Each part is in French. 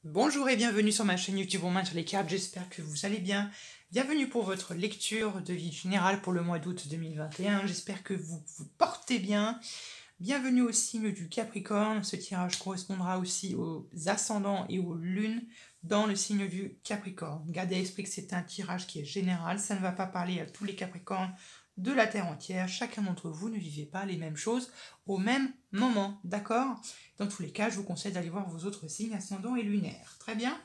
Bonjour et bienvenue sur ma chaîne YouTube On Main sur les cartes, j'espère que vous allez bien. Bienvenue pour votre lecture de vie générale pour le mois d'août 2021, j'espère que vous vous portez bien. Bienvenue au signe du Capricorne, ce tirage correspondra aussi aux ascendants et aux lunes dans le signe du Capricorne. Gardez à l'esprit que c'est un tirage qui est général, ça ne va pas parler à tous les Capricornes de la Terre entière, chacun d'entre vous ne vivez pas les mêmes choses au même moment, d'accord? Dans tous les cas, je vous conseille d'aller voir vos autres signes ascendants et lunaires. Très bien.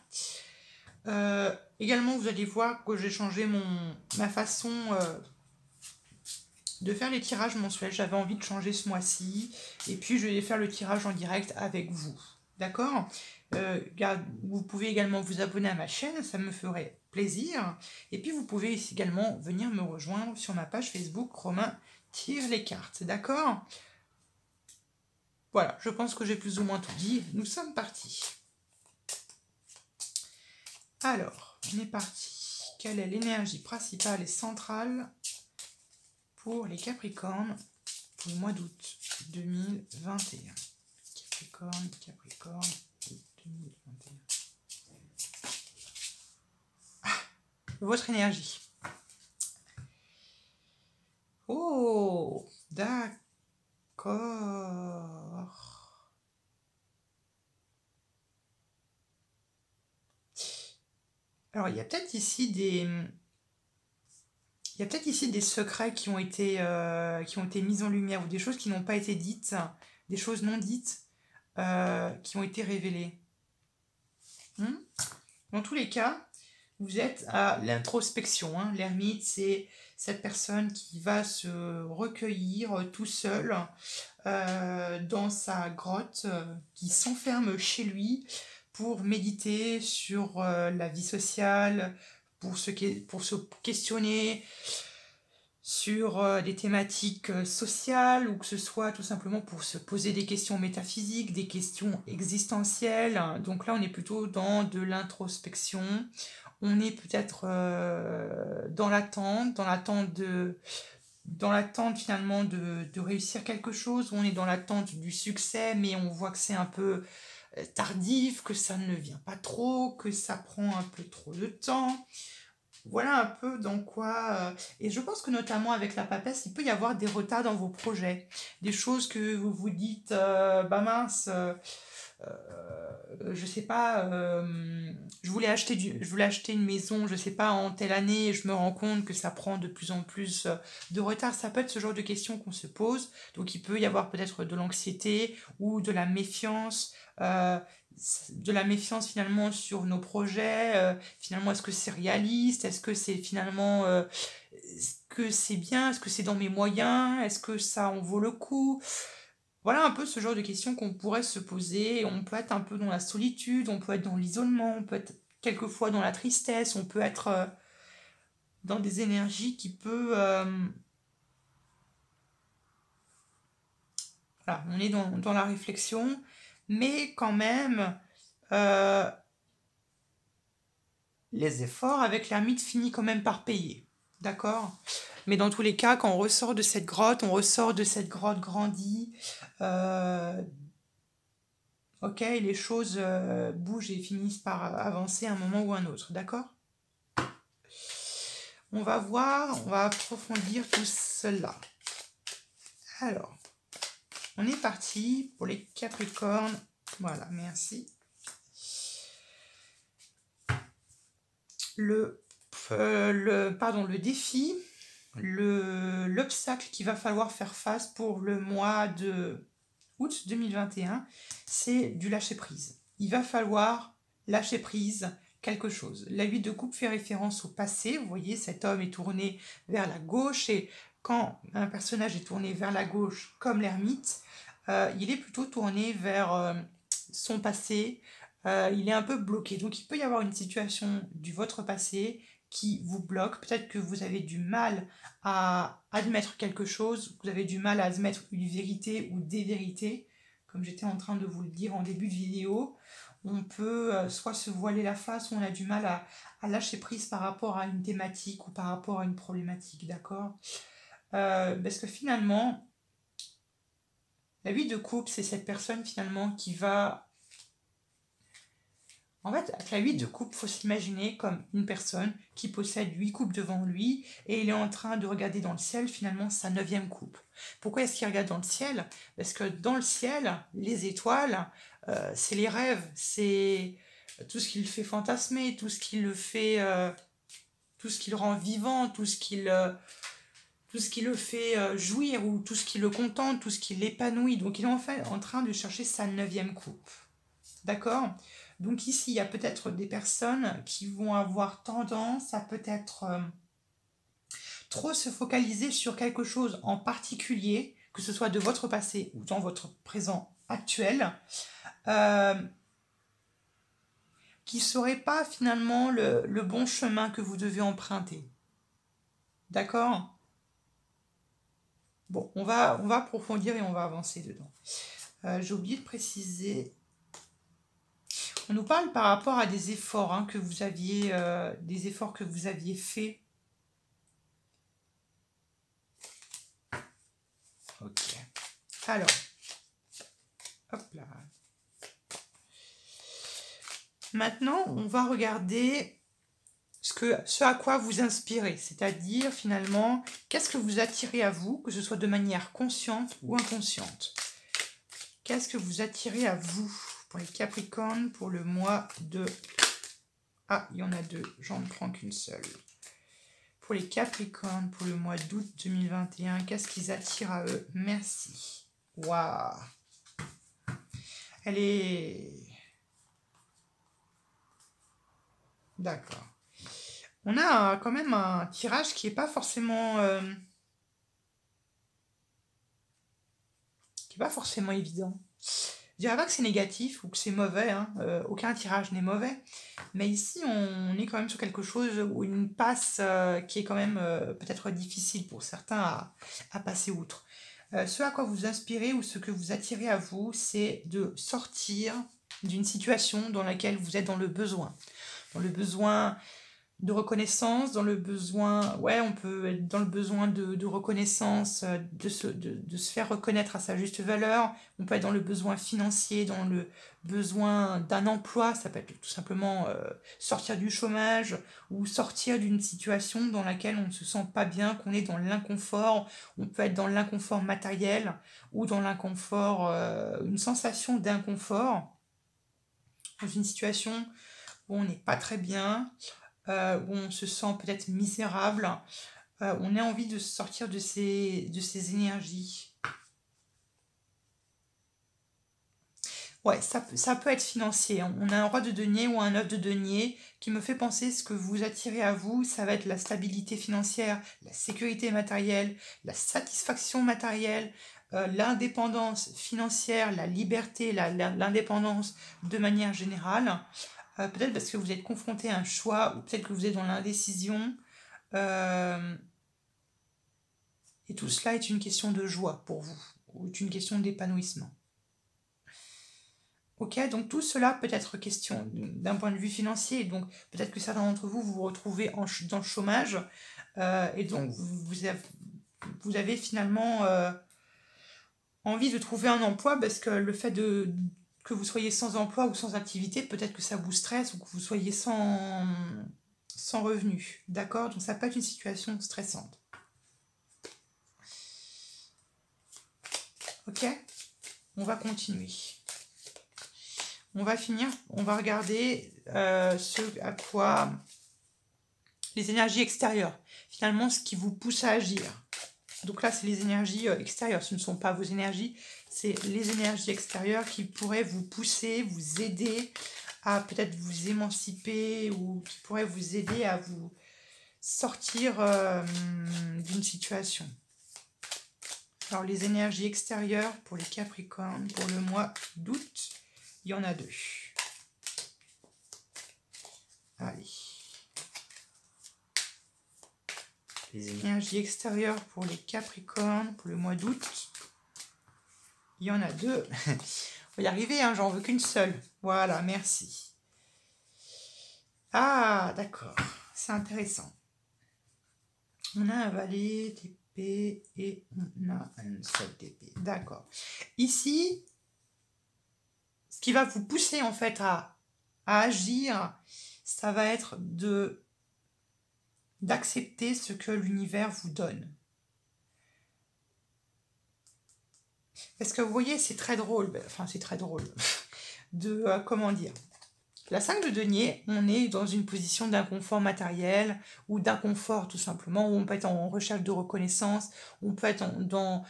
Également, vous allez voir que j'ai changé ma façon de faire les tirages mensuels. J'avais envie de changer ce mois-ci. Et puis, je vais faire le tirage en direct avec vous. D'accord? Vous pouvez également vous abonner à ma chaîne, ça me ferait plaisir. Et puis, vous pouvez également venir me rejoindre sur ma page Facebook Romain tire les cartes. D'accord? Voilà, je pense que j'ai plus ou moins tout dit. Nous sommes partis. Alors, on est parti. Quelle est l'énergie principale et centrale pour les Capricornes pour le mois d'août 2021? Capricorne, août 2021. Votre énergie. Oh, d'accord. Alors, il y a peut-être ici des secrets qui ont été mis en lumière ou des choses qui n'ont pas été dites, des choses non dites qui ont été révélées. Dans tous les cas, vous êtes à l'introspection. L'ermite, c'est cette personne qui va se recueillir tout seul dans sa grotte, qui s'enferme chez lui pour méditer sur la vie sociale, pour se questionner sur des thématiques sociales, ou que ce soit tout simplement pour se poser des questions métaphysiques, des questions existentielles. Donc là, on est plutôt dans de l'introspection. On est peut-être dans l'attente finalement de réussir quelque chose. On est dans l'attente du succès, mais on voit que c'est un peu tardif, que ça ne vient pas trop, que ça prend un peu trop de temps. Voilà un peu dans quoi... et je pense que notamment avec la papesse, il peut y avoir des retards dans vos projets. Des choses que vous vous dites, bah mince, je sais pas, je voulais acheter une maison, je sais pas, en telle année, et je me rends compte que ça prend de plus en plus de retard. Ça peut être ce genre de questions qu'on se pose. Donc il peut y avoir peut-être de l'anxiété ou de la méfiance. Finalement sur nos projets, finalement est-ce que c'est réaliste, est-ce que c'est finalement est-ce que c'est bien, est-ce que c'est dans mes moyens, est-ce que ça en vaut le coup. Voilà un peu ce genre de questions qu'on pourrait se poser. On peut être un peu dans la solitude, on peut être dans l'isolement, on peut être quelquefois dans la tristesse, on peut être dans des énergies qui peut voilà, on est dans la réflexion, mais quand même euh, les efforts avec l'ermite finissent quand même par payer. D'accord? Mais dans tous les cas, quand on ressort de cette grotte, grandie. Ok, les choses bougent et finissent par avancer à un moment ou un autre. D'accord? On va voir, on va approfondir tout cela. Alors, on est parti pour les Capricornes. Voilà, merci. Le défi, l'obstacle qu'il va falloir faire face pour le mois de août 2021, c'est du lâcher-prise. Il va falloir lâcher prise quelque chose. La 8 de coupe fait référence au passé. Vous voyez, cet homme est tourné vers la gauche, et quand un personnage est tourné vers la gauche, comme l'ermite, il est plutôt tourné vers son passé. Il est un peu bloqué. Donc il peut y avoir une situation du votre passé qui vous bloque. Peut-être que vous avez du mal à admettre quelque chose, vous avez du mal à admettre une vérité ou des vérités. Comme j'étais en train de vous le dire en début de vidéo, on peut soit se voiler la face, ou on a du mal à lâcher prise par rapport à une thématique ou par rapport à une problématique, d'accord? Parce que finalement, la 8 de coupe, c'est cette personne finalement qui va En fait, avec la 8 de coupe, il faut s'imaginer comme une personne qui possède 8 coupes devant lui et il est en train de regarder dans le ciel finalement sa 9e coupe. Pourquoi est-ce qu'il regarde dans le ciel? Parce que dans le ciel, les étoiles, c'est les rêves, c'est tout ce qui le fait fantasmer, tout ce qui le fait, tout ce qui le rend vivant, tout ce qui le fait jouir ou tout ce qui le contente, tout ce qui l'épanouit. Donc il est en fait en train de chercher sa 9e coupe. D'accord? Donc ici, il y a peut-être des personnes qui vont avoir tendance à peut-être trop se focaliser sur quelque chose en particulier, que ce soit de votre passé ou dans votre présent actuel, qui ne serait pas finalement le bon chemin que vous devez emprunter. D'accord? Bon, on va approfondir et on va avancer dedans. J'ai oublié de préciser... On nous parle par rapport à des efforts que vous aviez, faits. Ok. Alors, hop là. Maintenant, on va regarder ce à quoi vous inspirez, c'est-à-dire finalement, qu'est-ce que vous attirez à vous, que ce soit de manière consciente ou inconsciente. Qu'est-ce que vous attirez à vous pour les Capricornes pour le mois de... Ah, il y en a deux, j'en prends qu'une seule. Pour les Capricornes pour le mois d'août 2021, qu'est-ce qu'ils attirent à eux? Merci. Waouh. Elle est... D'accord. On a quand même un tirage qui n'est pas forcément... évident. Je dirais pas que c'est négatif ou que c'est mauvais, aucun tirage n'est mauvais, mais ici on est quand même sur quelque chose où une passe qui est quand même peut-être difficile pour certains à passer outre. Ce à quoi vous inspirez ou ce que vous attirez à vous, c'est de sortir d'une situation dans laquelle vous êtes dans le besoin de reconnaissance, dans le besoin, on peut être dans le besoin de reconnaissance, de se faire reconnaître à sa juste valeur, on peut être dans le besoin financier, dans le besoin d'un emploi, ça peut être tout simplement sortir du chômage ou sortir d'une situation dans laquelle on ne se sent pas bien, qu'on est dans l'inconfort, on peut être dans l'inconfort matériel ou dans l'inconfort, une sensation d'inconfort, dans une situation où on n'est pas très bien, où on se sent peut-être misérable, on a envie de sortir de ces énergies. Ouais, ça peut être financier. On a un roi de denier ou un 9 de denier qui me fait penser ce que vous attirez à vous, ça va être la stabilité financière, la sécurité matérielle, la satisfaction matérielle, l'indépendance financière, la liberté, l'indépendance de manière générale. Peut-être parce que vous êtes confronté à un choix, ou peut-être que vous êtes dans l'indécision. Et tout cela est une question de joie pour vous, ou est une question d'épanouissement. Ok, donc tout cela peut être question d'un point de vue financier, donc peut-être que certains d'entre vous vous retrouvez dans le chômage, et donc vous avez finalement envie de trouver un emploi parce que le fait que vous soyez sans emploi ou sans activité, peut-être que ça vous stresse ou que vous soyez sans revenu. D'accord? Donc ça peut être une situation stressante. Ok? On va continuer. On va finir, on va regarder ce à quoi les énergies extérieures. Finalement, ce qui vous pousse à agir. Donc là, c'est les énergies extérieures. Ce ne sont pas vos énergies, c'est les énergies extérieures qui pourraient vous pousser, vous aider à peut-être vous émanciper ou qui pourraient vous aider à vous sortir d'une situation. Alors, les énergies extérieures pour les Capricornes, pour le mois d'août, il y en a deux. Allez. Les énergies extérieures pour les Capricornes, pour le mois d'août, il y en a deux. On va y arriver, j'en veux qu'une seule. Voilà, merci. Ah, d'accord. C'est intéressant. On a un valet d'épée et on a un 7 d'épée. D'accord. Ici, ce qui va vous pousser en fait à à agir, ça va être d'accepter ce que l'univers vous donne. Parce que vous voyez, c'est très drôle, enfin c'est très drôle, comment dire, la 5 de denier, on est dans une position d'inconfort matériel ou d'inconfort tout simplement, où on peut être en recherche de reconnaissance, on peut être dans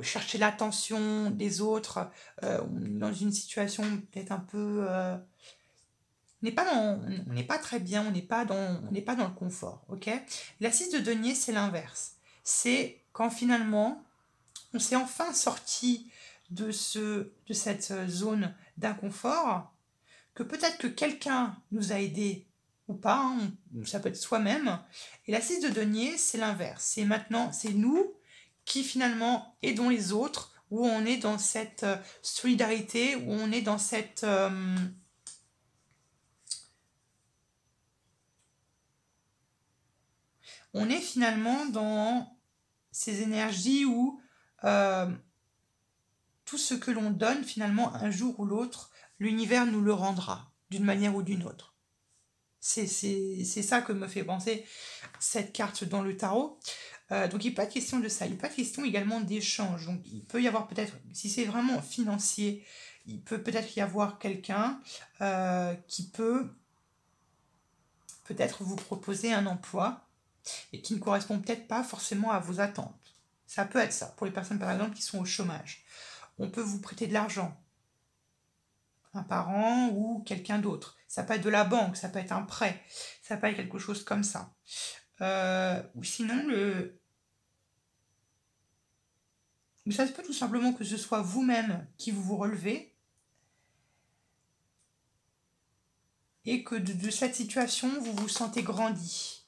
chercher l'attention des autres, dans une situation peut-être un peu... on n'est pas très bien, on n'est pas dans le confort, ok? La 6 de denier, c'est l'inverse. C'est quand finalement, on s'est enfin sorti de cette zone d'inconfort, que peut-être que quelqu'un nous a aidés ou pas, hein, ça peut être soi-même. Et la 6 de denier, c'est l'inverse. C'est maintenant, c'est nous qui finalement aidons les autres, où on est dans cette solidarité, où on est dans cette... on est finalement dans ces énergies où tout ce que l'on donne, finalement, un jour ou l'autre, l'univers nous le rendra, d'une manière ou d'une autre. C'est ça que me fait penser cette carte dans le tarot. Donc il n'est pas question de ça, il n'est pas question également d'échange. Donc il peut y avoir peut-être, si c'est vraiment financier, il peut peut-être y avoir quelqu'un qui peut peut-être vous proposer un emploi et qui ne correspond peut-être pas forcément à vos attentes. Ça peut être ça, pour les personnes par exemple qui sont au chômage. On peut vous prêter de l'argent, un parent ou quelqu'un d'autre. Ça peut être de la banque, ça peut être un prêt, ça peut être quelque chose comme ça. Ou sinon, ça se peut tout simplement que ce soit vous-même qui vous relevez et que de cette situation, vous vous sentez grandi.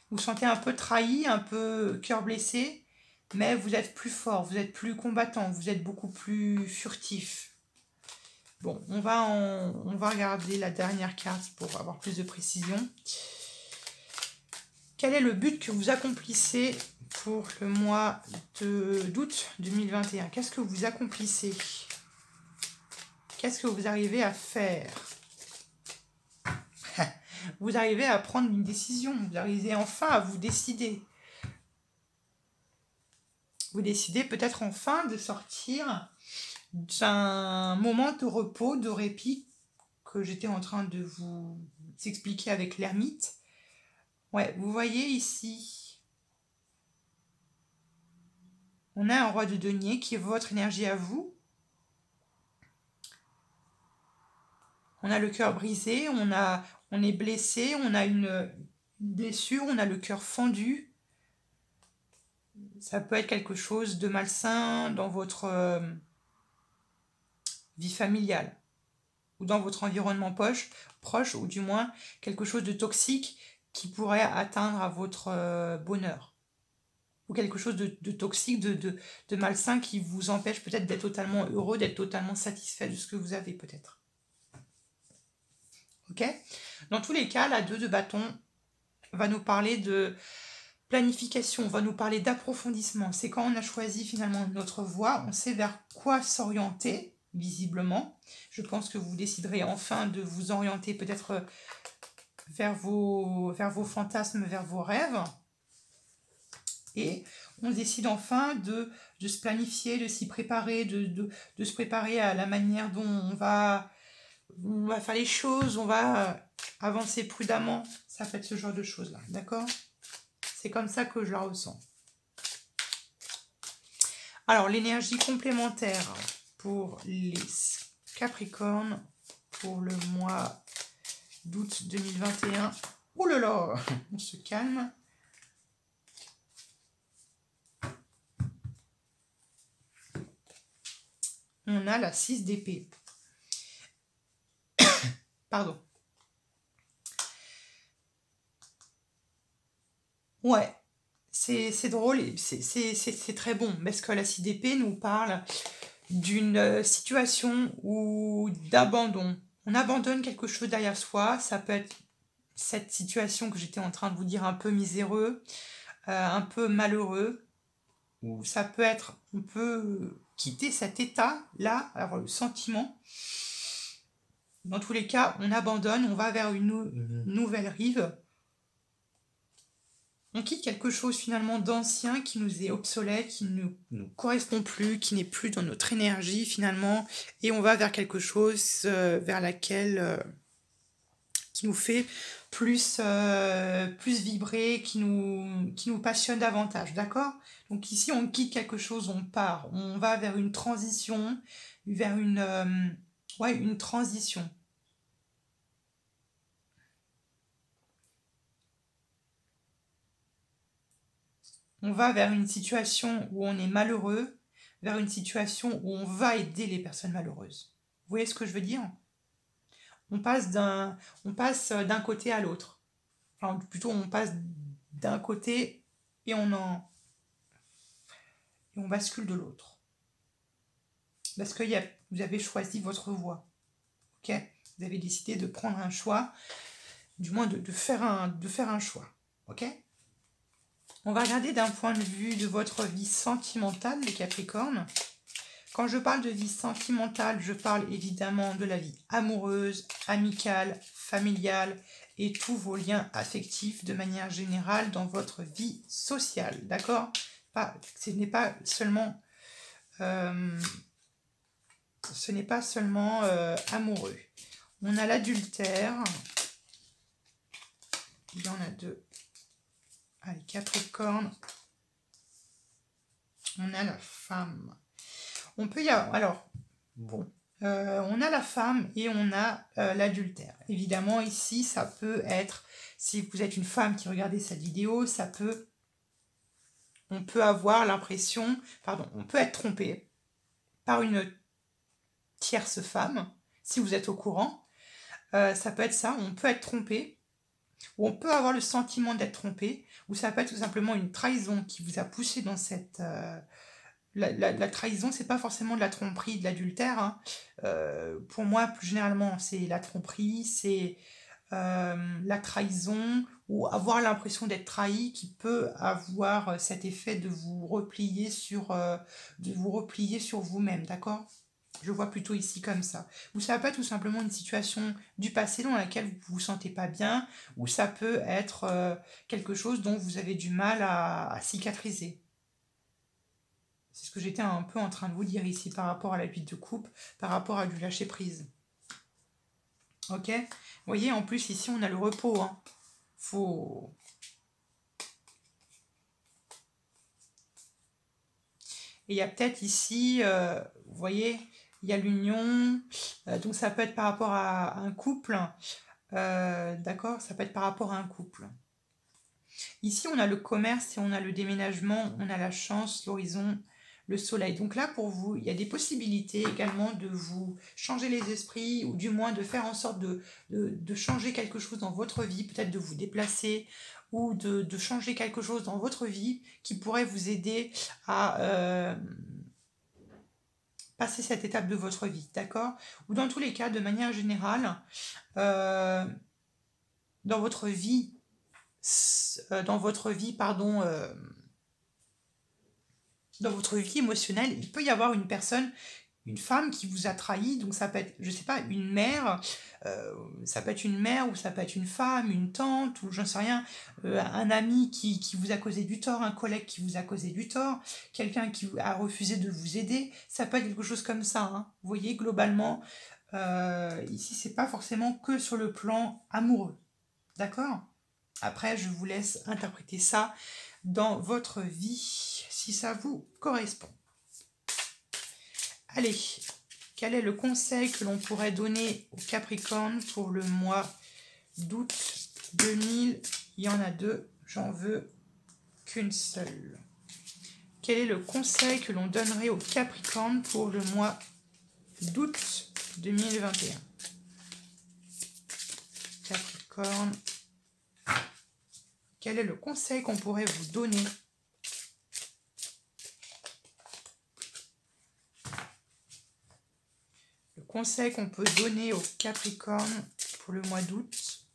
Vous vous sentez un peu trahi, un peu cœur blessé, mais vous êtes plus fort, vous êtes plus combattant, vous êtes beaucoup plus furtif. Bon, on va regarder la dernière carte pour avoir plus de précision. Quel est le but que vous accomplissez pour le mois d'août 2021? Qu'est-ce que vous accomplissez? Qu'est-ce que vous arrivez à faire? Vous arrivez à prendre une décision. Vous arrivez enfin à vous décider. Vous décidez peut-être enfin de sortir d'un moment de repos, de répit que j'étais en train de vous expliquer avec l'ermite. Ouais, vous voyez ici, on a un roi de denier qui est votre énergie à vous. On a le cœur brisé, on est blessé, on a une blessure, on a le cœur fendu. Ça peut être quelque chose de malsain dans votre vie familiale ou dans votre environnement proche, ou du moins quelque chose de toxique qui pourrait atteindre à votre bonheur. Ou quelque chose de toxique, de malsain qui vous empêche peut-être d'être totalement heureux, d'être totalement satisfait de ce que vous avez peut-être. Ok ? Dans tous les cas, la 2 de bâton va nous parler de planification, va nous parler d'approfondissement. C'est quand on a choisi finalement notre voie, on sait vers quoi s'orienter, visiblement. Je pense que vous déciderez enfin de vous orienter peut-être vers vos fantasmes, vers vos rêves. Et on décide enfin de se planifier, de s'y préparer, de se préparer à la manière dont on va faire les choses, on va avancer prudemment. Ça peut être ce genre de choses-là, d'accord ? C'est comme ça que je la ressens. Alors, l'énergie complémentaire pour les Capricornes pour le mois d'août 2021. Ouh là là, on se calme. On a la 6 d'épée. Pardon. Ouais, c'est drôle, c'est très bon, parce que la 6 d'épée nous parle d'une situation ou d'abandon. On abandonne quelque chose derrière soi, ça peut être cette situation que j'étais en train de vous dire un peu miséreux, un peu malheureux, ou ça peut être, on peut quitter cet état-là, avoir le sentiment Dans tous les cas, on abandonne, on va vers une nouvelle rive. On quitte quelque chose finalement d'ancien qui nous est obsolète, qui ne nous correspond plus, qui n'est plus dans notre énergie finalement, et on va vers quelque chose vers laquelle qui nous fait plus vibrer, qui nous passionne davantage, d'accord? Donc ici, on quitte quelque chose, on part, on va vers une transition, vers une transition. On va vers une situation où on est malheureux, vers une situation où on va aider les personnes malheureuses. Vous voyez ce que je veux dire? On passe d'un côté à l'autre. Enfin, plutôt, on passe d'un côté et on bascule de l'autre. Parce que vous avez choisi votre voie. Ok? Vous avez décidé de prendre un choix, du moins de faire un choix. Ok? On va regarder d'un point de vue de votre vie sentimentale, les Capricornes. Quand je parle de vie sentimentale, je parle évidemment de la vie amoureuse, amicale, familiale et tous vos liens affectifs de manière générale dans votre vie sociale. D'accord? Ce n'est pas seulement amoureux. On a l'adultère. Il y en a deux. Allez, Capricorne. On a la femme. On peut y avoir... Alors, bon. On a la femme et on a l'adultère. Évidemment, ici, ça peut être... Si vous êtes une femme qui regardez cette vidéo, on peut avoir l'impression... Pardon, on peut être trompé par une tierce femme, si vous êtes au courant. Ça peut être ça, on peut être trompé, ou on peut avoir le sentiment d'être trompé, ou ça peut être tout simplement une trahison qui vous a poussé dans cette... La trahison, c'est pas forcément de la tromperie, de l'adultère. Hein. Pour moi, plus généralement, c'est la tromperie, c'est la trahison, ou avoir l'impression d'être trahi qui peut avoir cet effet de vous replier sur vous-même, d'accord? Je vois plutôt ici comme ça. Ou ça peut être tout simplement une situation du passé dans laquelle vous ne vous sentez pas bien, ou ça peut être quelque chose dont vous avez du mal à cicatriser. C'est ce que j'étais un peu en train de vous dire ici par rapport à la vie de couple, par rapport à du lâcher prise. Ok? Vous voyez, en plus ici on a le repos. Hein. Et il y a peut-être ici, vous voyez, il y a l'union. Donc ça peut être par rapport à un couple. D'accord? Ça peut être par rapport à un couple. Ici, on a le commerce et on a le déménagement, on a la chance, l'horizon, le soleil. Donc là, pour vous, il y a des possibilités également de vous changer les esprits ou du moins de faire en sorte de changer quelque chose dans votre vie, peut-être de vous déplacer ou de changer quelque chose dans votre vie qui pourrait vous aider à passer cette étape de votre vie, d'accord? Ou dans tous les cas, de manière générale, dans votre vie, dans votre vie émotionnelle, il peut y avoir une personne, une femme qui vous a trahi, donc ça peut être, je sais pas, une mère, ça peut être une mère ou ça peut être une femme, une tante ou j'en sais rien, un ami qui vous a causé du tort, un collègue qui vous a causé du tort, quelqu'un qui a refusé de vous aider, ça peut être quelque chose comme ça, hein. Vous voyez, globalement, ici c'est pas forcément que sur le plan amoureux, d'accord? Après, je vous laisse interpréter ça dans votre vie, si ça vous correspond. Allez, quel est le conseil que l'on pourrait donner aux Capricornes pour le mois d'août 2000? Il y en a deux, j'en veux qu'une seule. Quel est le conseil que l'on donnerait aux Capricornes pour le mois d'août 2021? Capricorne. Quel est le conseil qu'on pourrait vous donner? Le conseil qu'on peut donner aux Capricornes pour le mois d'août.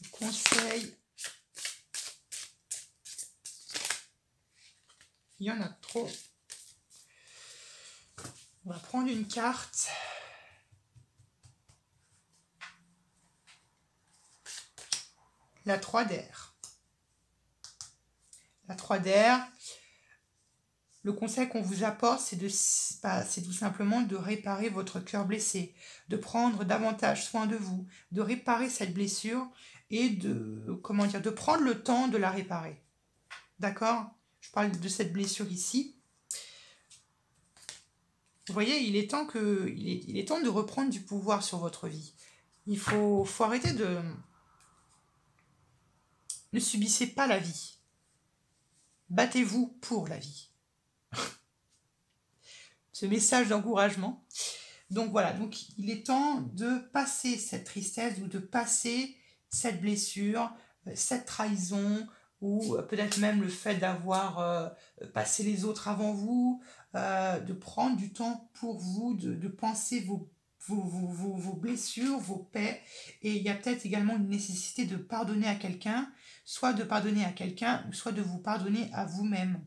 Le conseil. Il y en a trop. On va prendre une carte. La 3 d'air. La 3 d'air. Le conseil qu'on vous apporte, c'est tout simplement de réparer votre cœur blessé, de prendre davantage soin de vous, de réparer cette blessure et de prendre le temps de la réparer. D'accord? Je parle de cette blessure ici. Vous voyez, il est temps de reprendre du pouvoir sur votre vie. Il faut arrêter de... Ne subissez pas la vie. Battez-vous pour la vie. Ce message d'encouragement. Donc voilà, donc il est temps de passer cette tristesse ou de passer cette blessure, cette trahison, ou peut-être même le fait d'avoir passé les autres avant vous, de prendre du temps pour vous, de penser vos blessures, vos paix. Et il y a peut-être également une nécessité de pardonner à quelqu'un, soit de pardonner à quelqu'un, soit de vous pardonner à vous-même.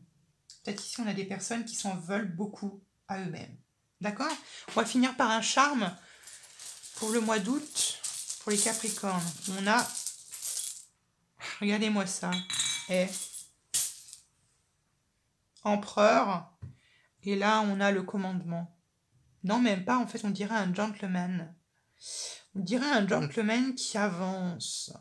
Peut-être ici on a des personnes qui s'en veulent beaucoup à eux-mêmes. D'accord? On va finir par un charme pour le mois d'août, pour les Capricornes. On a, regardez-moi ça, Empereur, et là on a le commandement. Non, même pas, en fait on dirait un gentleman. On dirait un gentleman qui avance.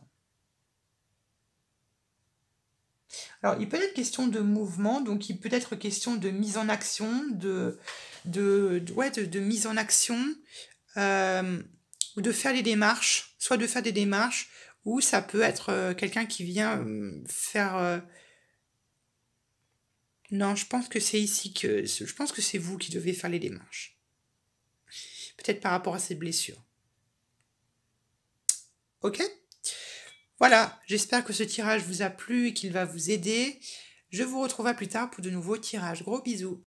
Alors, il peut être question de mouvement, donc il peut être question de mise en action, de mise en action, ou de faire des démarches, soit de faire des démarches, ou ça peut être quelqu'un qui vient faire... Non, je pense que c'est ici je pense que c'est vous qui devez faire les démarches. Peut-être par rapport à cette blessure. Ok ? Voilà, j'espère que ce tirage vous a plu et qu'il va vous aider. Je vous retrouve à plus tard pour de nouveaux tirages. Gros bisous.